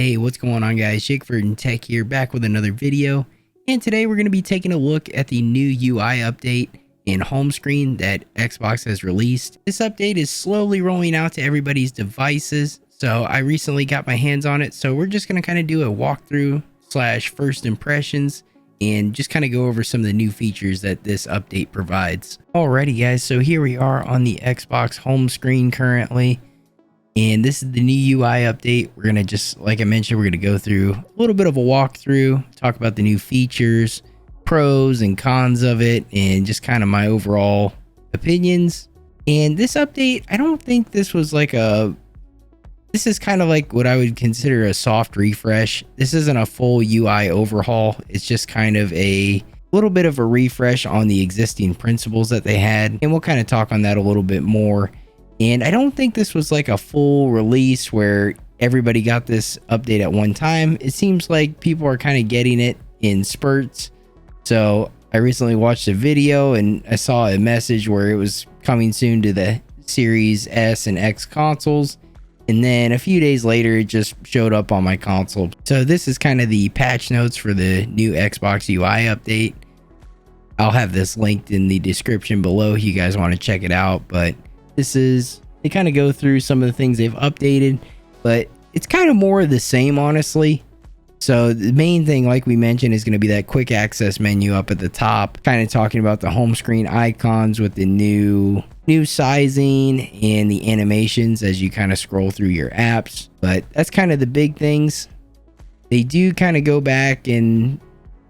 Hey, what's going on, guys? Shakeford and Tech here, back with another video. And today we're going to be taking a look at the new UI update in home screen that Xbox has released. This update is slowly rolling out to everybody's devices, so I recently got my hands on it. So we're just going to kind of do a walkthrough slash first impressions and just kind of go over some of the new features that this update provides. Alrighty, guys, so here we are on the Xbox home screen currently. And this is the new UI update. We're going to just, like I mentioned, we're going to go through a little bit of a walkthrough, talk about the new features, pros and cons of it, and just kind of my overall opinions. And this update, I don't think this was like this is kind of like what I would consider a soft refresh. This isn't a full UI overhaul. It's just kind of a little bit of a refresh on the existing principles that they had. And we'll kind of talk on that a little bit more. And I don't think this was like a full release where everybody got this update at one time. It seems like people are kind of getting it in spurts. So I recently watched a video and I saw a message where it was coming soon to the Series S and X consoles. And then a few days later, it just showed up on my console. So this is kind of the patch notes for the new Xbox UI update. I'll have this linked in the description below if you guys want to check it out. But they kind of go through some of the things they've updated, but it's kind of more of the same, honestly. So the main thing, like we mentioned, is going to be that quick access menu up at the top, kind of talking about the home screen icons with the new sizing and the animations as you kind of scroll through your apps. But that's kind of the big things. They do kind of go back and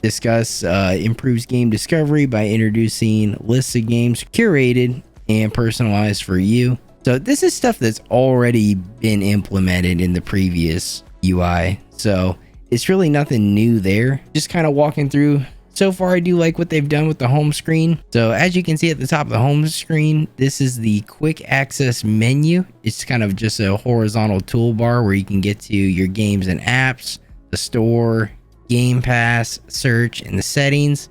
discuss improves game discovery by introducing lists of games curated and personalized for you. So this is stuff that's already been implemented in the previous UI. So it's really nothing new there. Just kind of walking through. So far, I do like what they've done with the home screen. So as you can see at the top of the home screen, this is the quick access menu. It's kind of just a horizontal toolbar where you can get to your games and apps, the store, Game Pass, search, and the settings.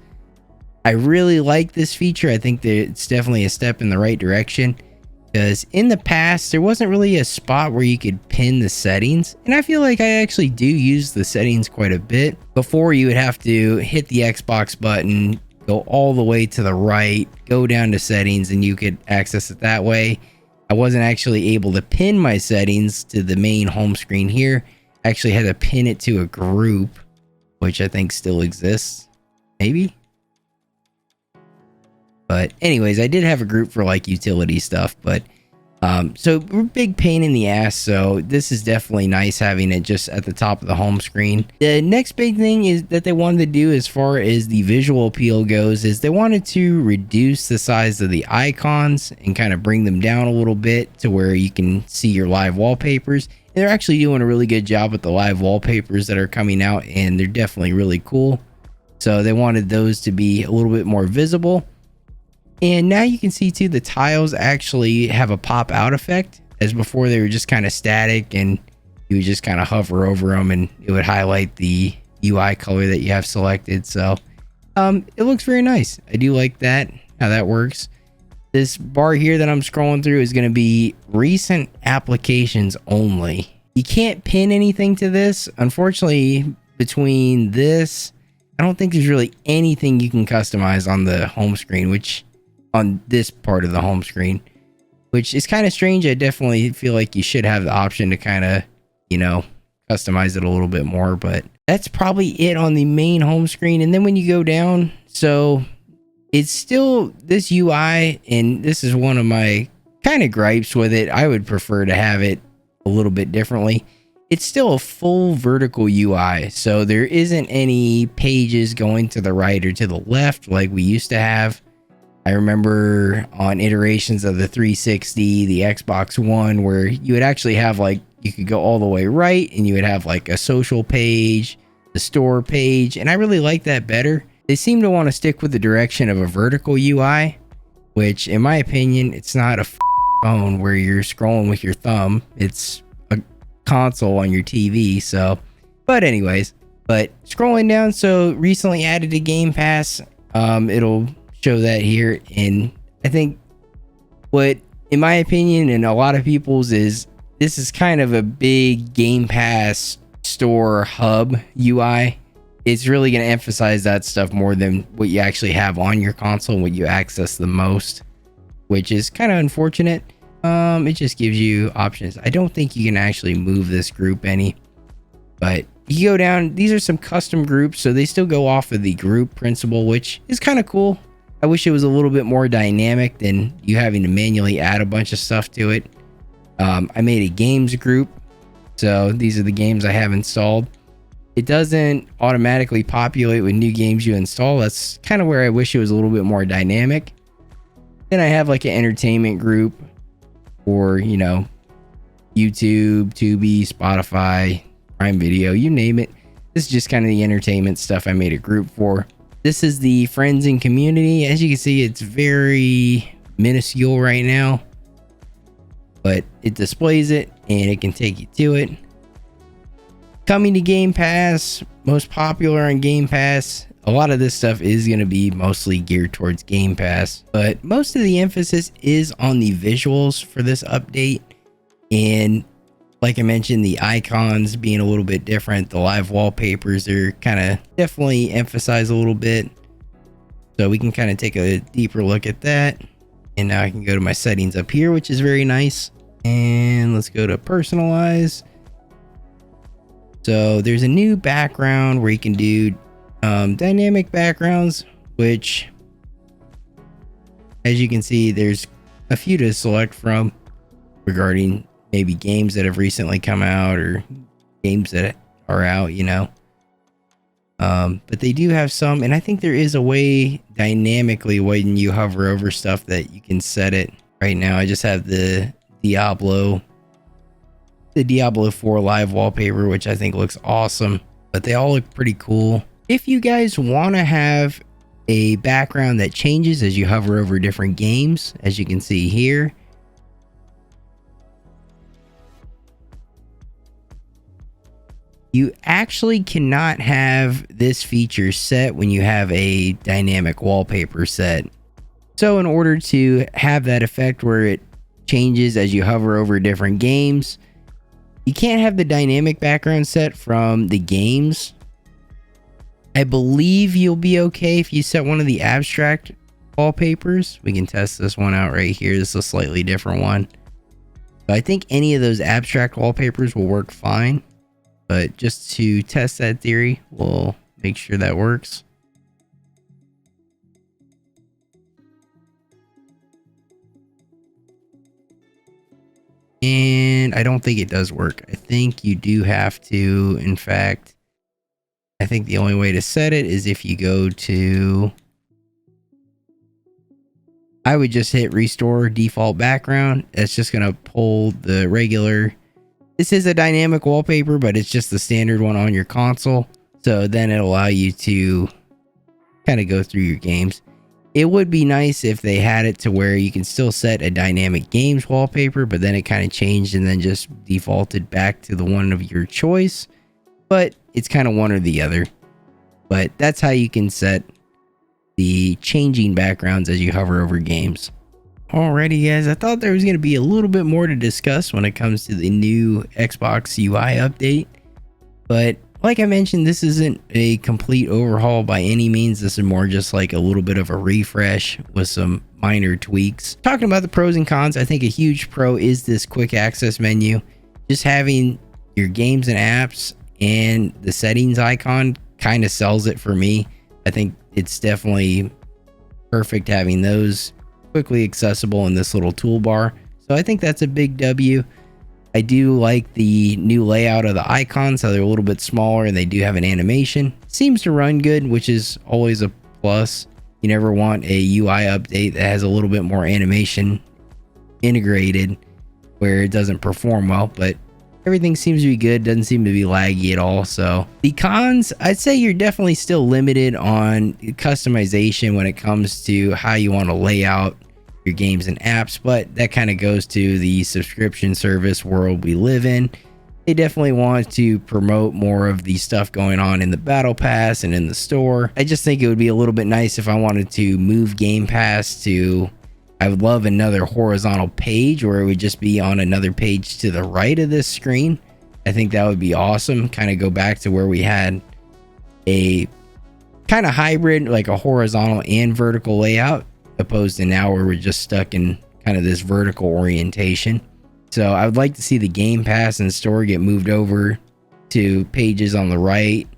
I really like this feature. I think that it's definitely a step in the right direction, because in the past there wasn't really a spot where you could pin the settings, and I feel like I actually do use the settings quite a bit. Before, you would have to hit the Xbox button, go all the way to the right, go down to settings, and you could access it that way. I wasn't actually able to pin my settings to the main home screen here. I actually had to pin it to a group, which I think still exists, maybe. But anyways, I did have a group for like utility stuff, but so big pain in the ass. So this is definitely nice having it just at the top of the home screen. The next big thing is that they wanted to do, as far as the visual appeal goes, is they wanted to reduce the size of the icons and kind of bring them down a little bit to where you can see your live wallpapers. And they're actually doing a really good job with the live wallpapers that are coming out, and they're definitely really cool. So they wanted those to be a little bit more visible. And now you can see too, the tiles actually have a pop out effect, as before they were just kind of static and you would just kind of hover over them and it would highlight the UI color that you have selected. So it looks very nice. I do like that, how that works. This bar here that I'm scrolling through is going to be recent applications only. You can't pin anything to this. Unfortunately, between this, I don't think there's really anything you can customize on the home screen, on this part of the home screen, which is kind of strange. I definitely feel like you should have the option to kind of, customize it a little bit more, but that's probably it on the main home screen. And then when you go down, so it's still this UI, and this is one of my kind of gripes with it. I would prefer to have it a little bit differently. It's still a full vertical UI, so there isn't any pages going to the right or to the left like we used to have. I remember on iterations of the 360, the Xbox One, where you would actually have you could go all the way right and you would have like a social page, the store page, and I really like that better. They seem to want to stick with the direction of a vertical UI, which in my opinion, it's not a phone where you're scrolling with your thumb. It's a console on your TV. So, but anyways, scrolling down, so recently added to Game Pass, it'll show that here. And I think what, in my opinion and a lot of people's, is this is kind of a big Game Pass store hub UI, it's really going to emphasize that stuff more than what you actually have on your console and what you access the most, which is kind of unfortunate. It just gives you options. I don't think you can actually move this group any, but you go down. These are some custom groups, so they still go off of the group principle, which is kind of cool. I wish it was a little bit more dynamic than you having to manually add a bunch of stuff to it. I made a games group, so these are the games I have installed. It doesn't automatically populate with new games you install. That's kind of where I wish it was a little bit more dynamic. Then I have like an entertainment group for, you know, YouTube, Tubi, Spotify, Prime Video, you name it. This is just kind of the entertainment stuff I made a group for. This is the friends and community. As you can see, it's very minuscule right now, but it displays it and it can take you to it. Coming to Game Pass, most popular on Game Pass. A lot of this stuff is going to be mostly geared towards Game Pass, but most of the emphasis is on the visuals for this update. And like I mentioned, the icons being a little bit different, the live wallpapers are kind of definitely emphasized a little bit. So we can kind of take a deeper look at that. And now I can go to my settings up here, which is very nice. And let's go to personalize. So there's a new background where you can do dynamic backgrounds, which, as you can see, there's a few to select from regarding maybe games that have recently come out or games that are out, you know. But they do have some, and I think there is a way dynamically when you hover over stuff that you can set it. Right now I just have the Diablo 4 live wallpaper, which I think looks awesome, but they all look pretty cool. If you guys want to have a background that changes as you hover over different games, as you can see here, you actually cannot have this feature set when you have a dynamic wallpaper set. So in order to have that effect where it changes as you hover over different games, you can't have the dynamic background set from the games. I believe you'll be okay if you set one of the abstract wallpapers. We can test this one out right here. This is a slightly different one. But I think any of those abstract wallpapers will work fine. But just to test that theory, we'll make sure that works. And I don't think it does work. I think you do have to, in fact, I think the only way to set it is if you go to, I would just hit restore default background. It's just going to pull the regular. This is a dynamic wallpaper, but it's just the standard one on your console. So then it'll allow you to kind of go through your games. It would be nice if they had it to where you can still set a dynamic games wallpaper, but then it kind of changed and then just defaulted back to the one of your choice. But it's kind of one or the other. But that's how you can set the changing backgrounds as you hover over games. Alrighty guys, I thought there was going to be a little bit more to discuss when it comes to the new Xbox UI update. But like I mentioned, this isn't a complete overhaul by any means. This is more just like a little bit of a refresh with some minor tweaks. Talking about the pros and cons, I think a huge pro is this quick access menu. Just having your games and apps and the settings icon kind of sells it for me. I think it's definitely perfect having those quickly accessible in this little toolbar. So I think that's a big W. I do like the new layout of the icons, how they're a little bit smaller and they do have an animation. Seems to run good, which is always a plus. You never want a UI update that has a little bit more animation integrated where it doesn't perform well, but everything seems to be good. Doesn't seem to be laggy at all. So the cons, I'd say you're definitely still limited on customization when it comes to how you want to lay out your games and apps, but that kind of goes to the subscription service world we live in. They definitely want to promote more of the stuff going on in the battle pass and in the store. I just think it would be a little bit nice if I wanted to move Game Pass to, I would love another horizontal page where it would just be on another page to the right of this screen. I think that would be awesome. Kind of go back to where we had a kind of hybrid, like a horizontal and vertical layout, opposed to now where we're just stuck in kind of this vertical orientation. So I would like to see the Game Pass and store get moved over to pages on the right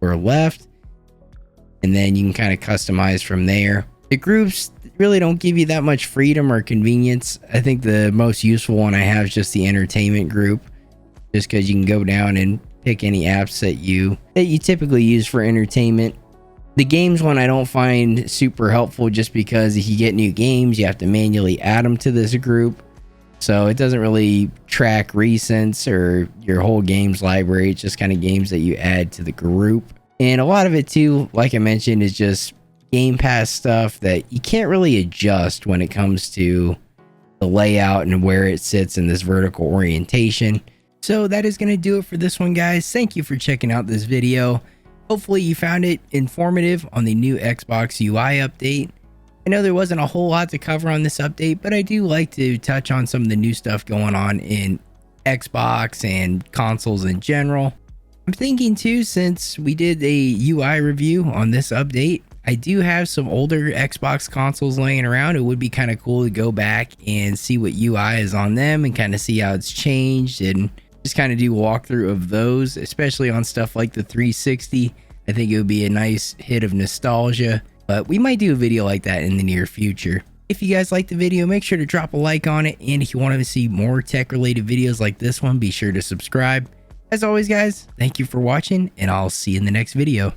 or left, and then you can kind of customize from there. The groups really don't give you that much freedom or convenience. I think the most useful one I have is just the entertainment group, just because you can go down and pick any apps that you typically use for entertainment. The games one I don't find super helpful, just because if you get new games, you have to manually add them to this group. So it doesn't really track recents or your whole games library. It's just kind of games that you add to the group. And a lot of it too, like I mentioned, is just Game Pass stuff that you can't really adjust when it comes to the layout and where it sits in this vertical orientation. So that is going to do it for this one, guys. Thank you for checking out this video. Hopefully you found it informative on the new Xbox UI update. I know there wasn't a whole lot to cover on this update, but I do like to touch on some of the new stuff going on in Xbox and consoles in general. I'm thinking too, since we did a UI review on this update, I do have some older Xbox consoles laying around. It would be kind of cool to go back and see what UI is on them and kind of see how it's changed, and just kind of do a walkthrough of those, especially on stuff like the 360. I think it would be a nice hit of nostalgia, but we might do a video like that in the near future. If you guys liked the video, make sure to drop a like on it, and if you want to see more tech related videos like this one, be sure to subscribe. As always, guys, thank you for watching, and I'll see you in the next video.